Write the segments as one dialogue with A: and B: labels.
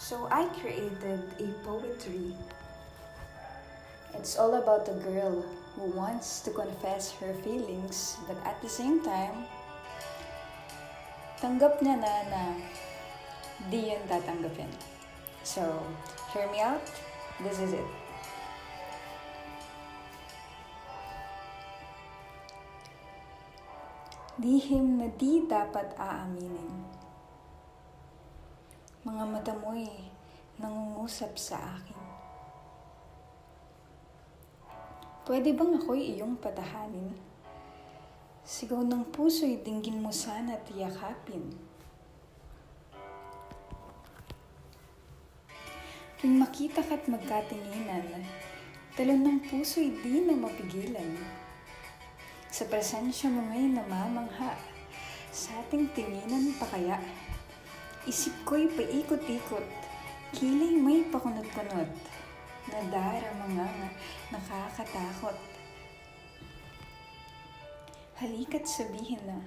A: So I created a poetry. It's all about a girl who wants to confess her feelings, but at the same time, tanggap niya na di yun tatanggapin. So, hear me out. This is it. Lihim na di dapat aaminin. Mga mata mo'y nangungusap sa akin. Pwede bang ako'y iyong patahanin? Sigaw ng puso'y dinggin mo sana at yakapin. Tuwing makita ka't magkatinginan, talon ng puso'y di na mapigilan. Sa presensya mo nga'y namamangha, sa ating tinginan pa kaya? Isip ko'y paikot-ikot, kilay may pakunot-kunot, nadarama nga nakakatakot. Halika't sabihin na,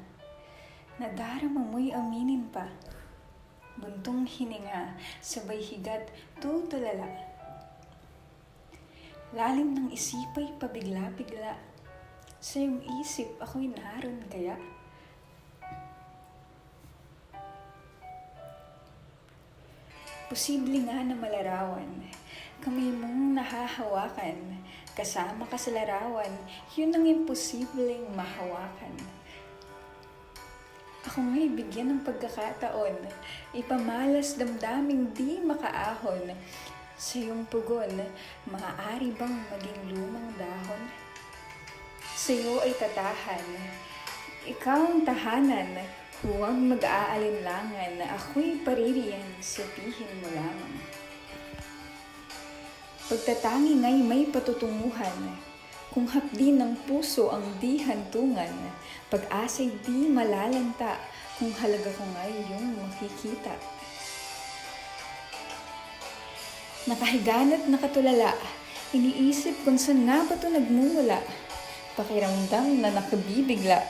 A: nadarama mo'y aminin pa. Buntong hininga, sabay higat, tutulala. Lalim ng isipay pabigla-bigla, sa iyong isip ako'y naroon kaya? Posible nga na malarawan, kamay mong nahahawakan, kasama ka sa larawan, yun ang imposibleng mahawakan. Ako nga'y bigyan ng pagkakataon, ipamalas damdaming di makaahon. Sa iyong pugon, maaari bang maging lumang dahon? Sa iyo ay tatahan, ikaw ang tahanan, huwag mag-aalinlangan, ako'y paririyan, sabihin mo lamang. Pagtatangi nga'y may patutunguhan, kung hapdi ng puso ang di hantungan, pag-asa'y di malalanta, kung halaga ko nga'y iyong makikita. Nakahiganat nakatulala, iniisip kung saan nga ba ito nagmumula, pakiramdam na nakabibigla,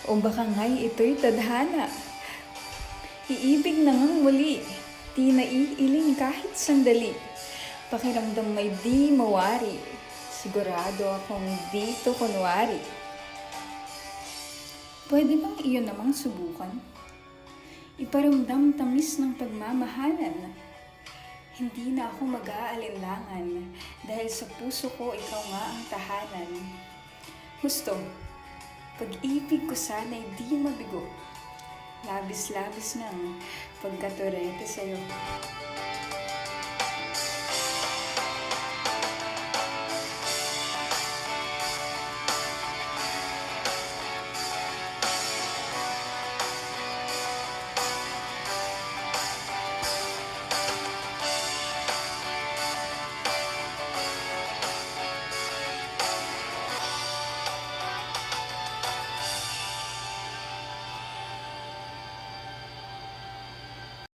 A: o baka nga'y ito'y tadhana. Iibig na ngang muli, di naiiling kahit sandali, pakiramdam may di mawari, sigurado akong dito kunwari. Pwede bang iyon namang subukan? Iparamdam tamis ng pagmamahalan. Hindi na ako mag-aalinlangan, dahil sa puso ko ikaw nga ang tahanan. Gusto, pag-ibig ko sana'y di mabigo, labis-labis ng pagkaturete sa'yo.